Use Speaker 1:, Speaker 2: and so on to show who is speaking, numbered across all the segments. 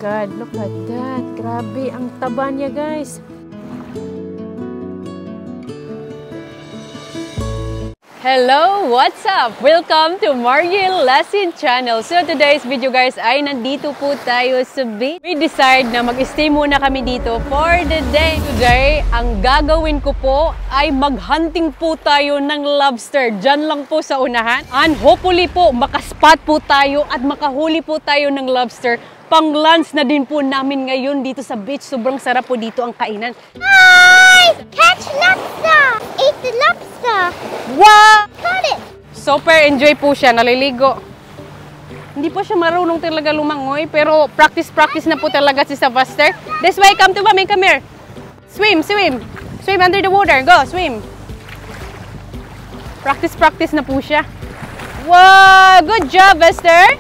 Speaker 1: God, look at that. Grabe, ang taba niya, guys. Hello! What's up? Welcome to Mariel Lesson Channel. So today's video guys ay nandito po tayo sa beach. We decide na mag-stay muna kami dito for the day. Today, ang gagawin ko po ay mag-hunting po tayo ng lobster. Diyan lang po sa unahan. And hopefully po makaspot po tayo at makahuli po tayo ng lobster. Pang-lunch na din po namin ngayon dito sa beach. Sobrang sarap po dito ang kainan.
Speaker 2: Hi! Catch lobster! Eat the lobster!
Speaker 1: Wow!
Speaker 2: Got it!
Speaker 1: Super enjoy po siya, naliligo. Hindi po siya marunong talaga lumangoy, pero practice na po talaga si Sylvester. This way, come to mommy, come here. Swim, swim. Swim under the water, go, swim. Practice na po siya. Wow! Good job, Vester!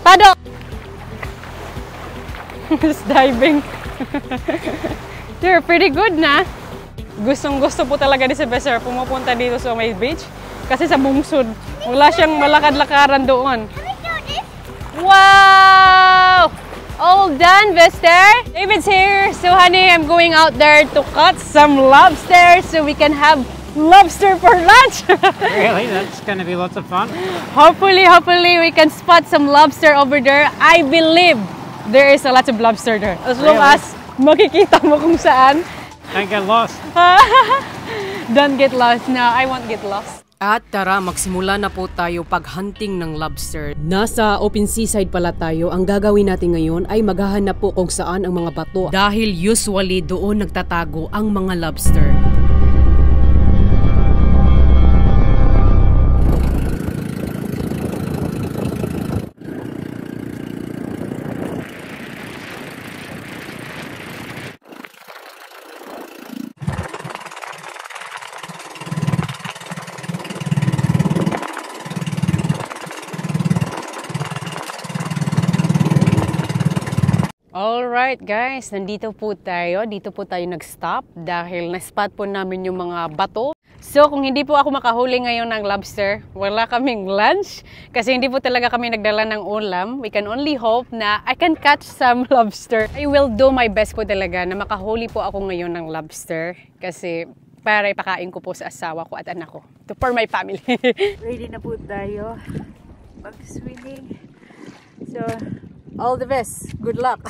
Speaker 1: Paddle! He's diving. You're pretty good na. Gustong-gusto po talaga ni Sylvester pumupunta dito sa may beach. Kasi sa bungsod, wala siyang malakad-lakaran doon. Wow! All done, Vester. David's here. So, honey, I'm going out there to cut some lobster so we can have lobster for lunch.
Speaker 3: Really? That's going to be lots of fun.
Speaker 1: Hopefully, we can spot some lobster over there. I believe there is a lot of lobster there. As long as makikita mo kung saan.
Speaker 3: Don't get lost.
Speaker 1: Don't get lost. No, I won't get lost.
Speaker 4: At tara, magsimula na po tayo pag-hunting ng lobster. Nasa open seaside pala tayo. Ang gagawin natin ngayon ay maghahanap po kung saan ang mga bato. Dahil usually doon nagtatago ang mga lobster.
Speaker 1: Alright guys, nandito po tayo. Dito po tayo nag-stop dahil na-spot po namin yung mga bato. So kung hindi po ako makahuli ngayon ng lobster, wala kaming lunch. Kasi hindi po talaga kami nagdala ng ulam. We can only hope na I can catch some lobster. I will do my best po talaga na makahuli po ako ngayon ng lobster. Kasi para ipakain ko po sa asawa ko at anak ko. For my family. Ready na po tayo mag-swimming. So, all the best. Good luck.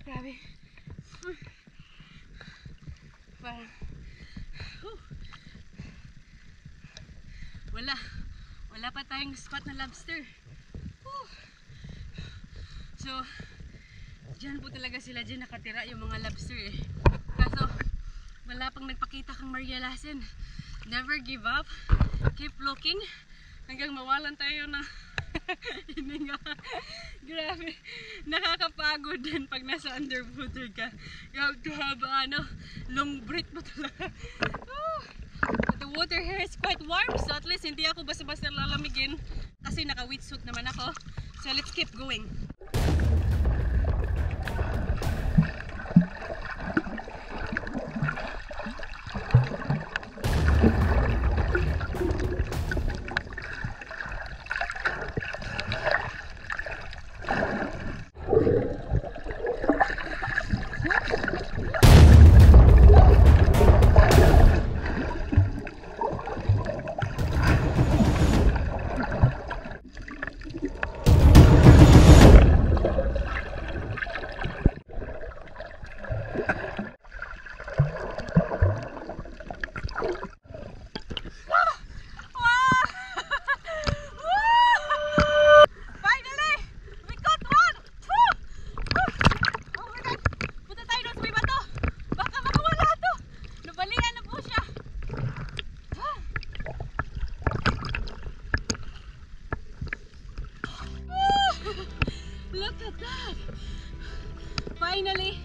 Speaker 1: Grabe. Parang, wala pa tayong spot na lobster. So, dyan po talaga sila dyan nakatira yung mga lobster eh. Kaso, wala pang nagpakita kang Marielasen. Never give up. Keep looking hanggang mawalan tayo ng hininga. Grabe, nakakapagod din pag nasa underwater ka. You have to have long breath mo talaga. But the water here is quite warm, so at least hindi ako basta-basta lalamigin kasi naka-wetsuit naman ako. So let's keep going. finally,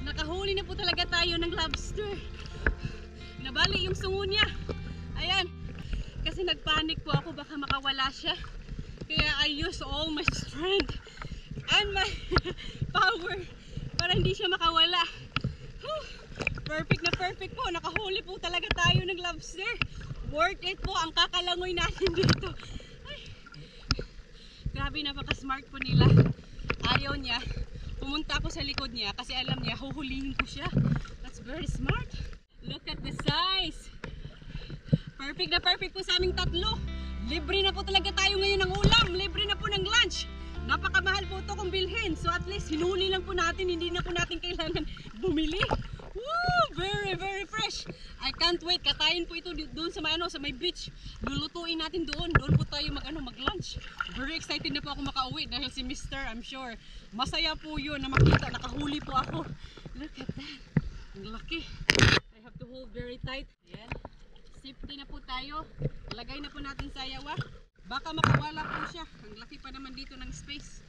Speaker 1: nakahuli na po talaga tayo ng lobster. Nabali yung sungo niya. Ayan. Kasi nagpanik po ako baka makawala siya. Kaya I use all my strength and my power para hindi siya makawala. Whew. Perfect po. Nakahuli po talaga tayo ng lobster. Worth it po ang kakalangoy natin dito. Ay. Grabe, napaka-smart po nila. Ayaw niya. Pumunta ako sa likod niya kasi alam niya huhulihin ko siya. That's very smart. Look at the size. Perfect po sa aming tatlo. Libre na po talaga tayo ngayon ng ulam. Libre na po ng lunch. Napakamahal po ito kung bilhin. So at least hinuli lang po natin. Hindi na po natin kailangan bumili. Woo! Very fresh. I can't wait. Katayin po ito doon sa may beach. Lulutuin natin doon. Doon po tayo mag-lunch. Very excited na po ako makauwi dahil si Mr. I'm sure masaya po yun na makita. Nakahuli po ako. Look at that. Ang laki. I have to hold very tight. Ayan. Safety na po tayo. Lagay na po natin sa yawa. Baka makawala po siya. Ang laki pa naman dito ng space.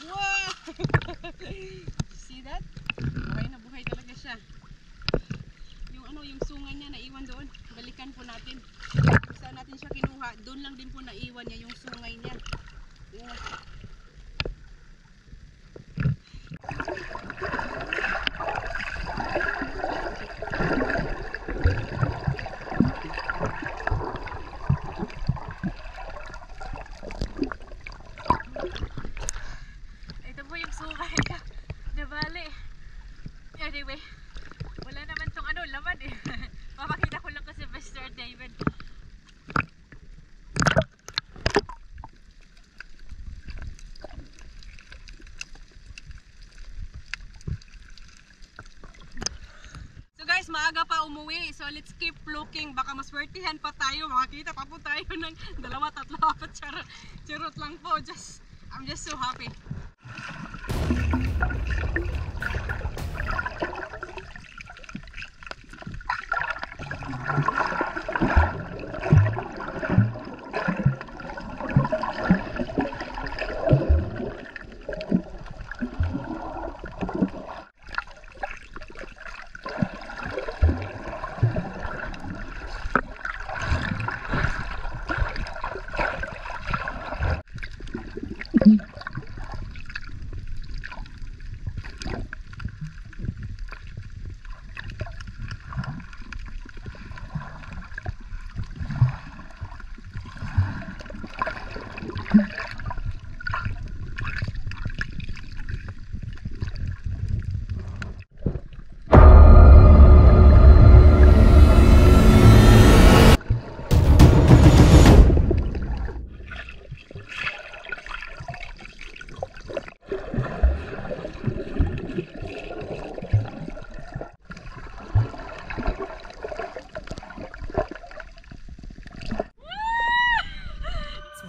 Speaker 1: Wow! See that? Buhay na buhay talaga siya. Yung sunga niya naiwan doon. Balikan po natin. Kung saan natin siya kinuha, doon lang din po naiwan niya yung sungay niya. Yeah. Anyway, wala naman tong laman eh. Papakita ko lang kasi Mr. David. So guys, maaga pa umuwi. So let's keep looking. Baka maswertihan pa tayo. Makakita pa po tayo ng 2, 3, 4 charot lang po. I'm just so happy.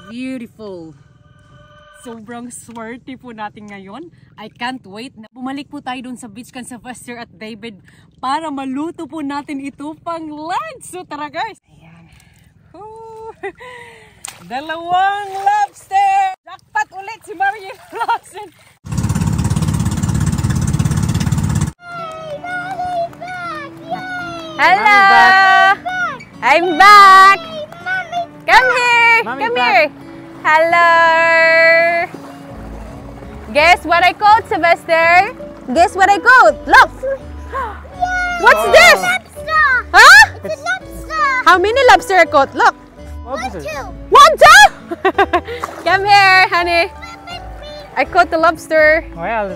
Speaker 1: Beautiful. Sobrang swerte po natin ngayon. I can't wait na bumalik po tayo dun sa beach kan sa Buster at David para maluto po natin ito pang lunch. So tara guys. Ayan. Woo! 2 lobster! Jackpot ulit si Marie Lawson. Hello! I'm back! Come here!
Speaker 3: Mommy's
Speaker 1: Come
Speaker 3: back.
Speaker 1: here! Hello! Guess what I caught, Sylvester? Guess what I caught? Look! What's this?
Speaker 2: Lobster!
Speaker 1: Huh?
Speaker 2: It's a lobster!
Speaker 1: How many lobster I caught? Look!
Speaker 3: Lobster.
Speaker 2: 2.
Speaker 1: 1, 2! Come here, honey. I caught the lobster.
Speaker 3: Wow,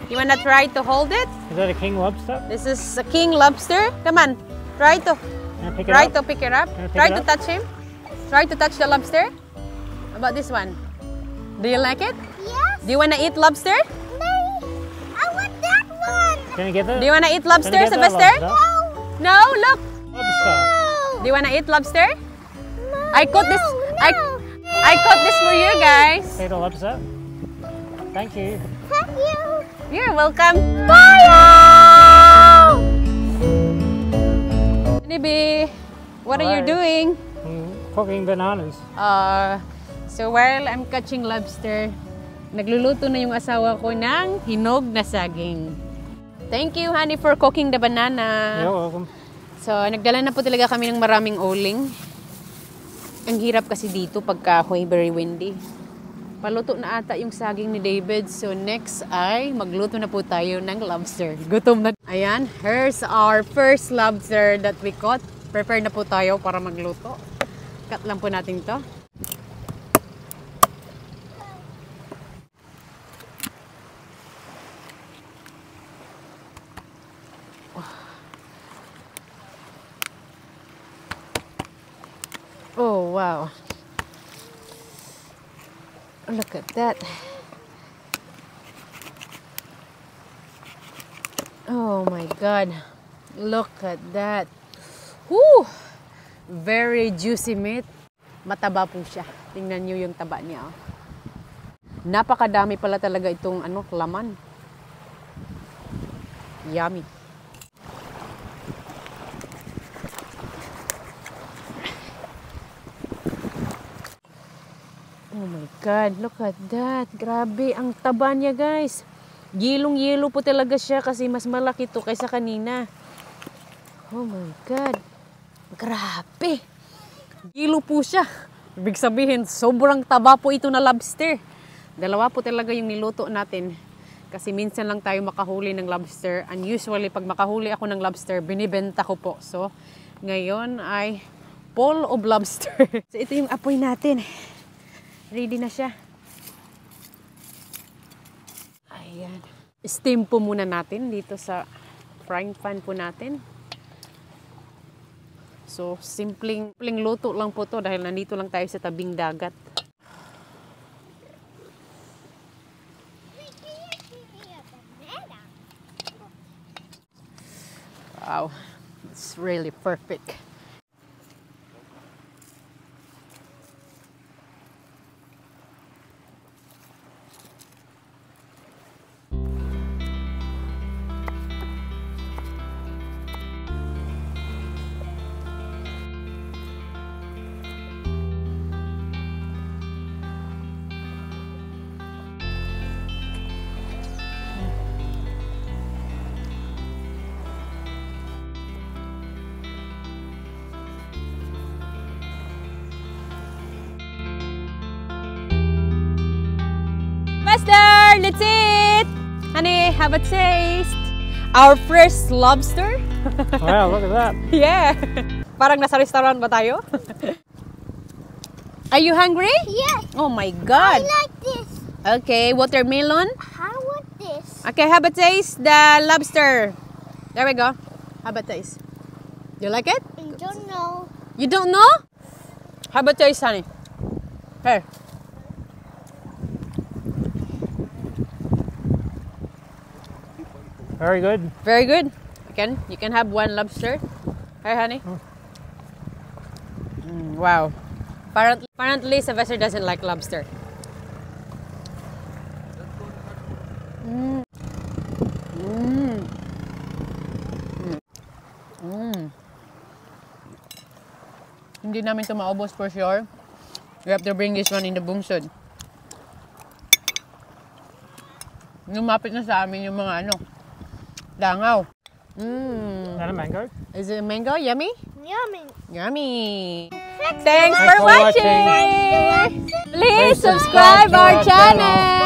Speaker 1: You wanna try to hold it?
Speaker 3: is that a king lobster?
Speaker 1: This is a king lobster. Come on, try to
Speaker 3: Can I pick it
Speaker 1: try
Speaker 3: up?
Speaker 1: to pick it up.
Speaker 3: Can I pick
Speaker 1: Try
Speaker 3: it
Speaker 1: to
Speaker 3: up?
Speaker 1: touch him. Try to touch the lobster. How about this one? Do you like it?
Speaker 2: Yes.
Speaker 1: Do you wanna eat lobster?
Speaker 2: No. I want that one.
Speaker 3: Can you get that?
Speaker 1: Do you wanna eat
Speaker 3: Can I
Speaker 1: lobster,
Speaker 3: get that
Speaker 1: Sylvester?
Speaker 3: lobster?
Speaker 1: No, look.
Speaker 3: Lobster.
Speaker 1: Do you wanna eat lobster? I caught this.
Speaker 2: No.
Speaker 1: I caught this for you guys.
Speaker 3: See the lobster? Thank you.
Speaker 2: Thank you.
Speaker 1: You're welcome.
Speaker 2: Fire!
Speaker 1: Nibi, what are you
Speaker 3: Hi.
Speaker 1: doing?
Speaker 3: Cooking bananas.
Speaker 4: So while I'm catching lobster, nagluluto na yung asawa ko ng hinog na saging. Thank you, honey, for cooking the banana.
Speaker 3: You're welcome.
Speaker 4: So, nagdala na po talaga kami ng maraming uling. Ang hirap kasi dito pagka very windy. Paluto na ata yung saging ni David. So, next ay magluto na po tayo ng lobster. Gutom na. Ayan, here's our first lobster that we caught. Prepare na po tayo para magluto. Cut lang po natin to. Oh, wow. Look at that. Oh my God. Look at that. Woo! Very juicy meat. Mataba po siya. Tingnan niyo yung taba niya. Oh. Napakadami pala talaga itong laman. Yummy. Oh my God, look at that. Grabe, ang taba niya, guys. Yelong-yelo po talaga siya kasi mas malaki to kaysa kanina. Oh my God. Grabe. Yelo po siya. Ibig sabihin, sobrang taba po ito na lobster. Dalawa po talaga yung niluto natin. Kasi minsan lang tayo makahuli ng lobster. And usually, pag makahuli ako ng lobster, binibenta ko po. So, ngayon ay full of lobster. So, ito yung apoy natin. Ready na siya. Ayan. Steam po muna natin dito sa frying pan po natin. So, simpleng luto lang po to dahil nandito lang tayo sa tabing dagat. Wow. It's really perfect. Master, let's eat! Honey, have a taste. Our first lobster.
Speaker 3: Wow, look at that.
Speaker 4: Yeah. Parang nasa restaurant ba tayo? Are you hungry?
Speaker 2: Yes,
Speaker 4: Oh my
Speaker 2: I
Speaker 4: God.
Speaker 2: like this.
Speaker 4: Okay, watermelon.
Speaker 2: How about this?
Speaker 4: Okay, have a taste the lobster. There we go. Have a taste. You like it?
Speaker 2: I don't know.
Speaker 4: You don't know? Have a taste, honey. Here.
Speaker 3: Very good.
Speaker 4: Very good. You can have one lobster. Here, honey. Wow. Apparently, Sylvester doesn't like lobster. Hindi namin ito maubos for sure. We have to bring this one in the bungsod. Lumapit na sa amin yung mga langaw.
Speaker 3: Is that a mango?
Speaker 4: Is it a mango? Yummy?
Speaker 2: Yummy.
Speaker 4: Yummy. Thanks for
Speaker 3: for watching.
Speaker 4: watching. Please subscribe our channel.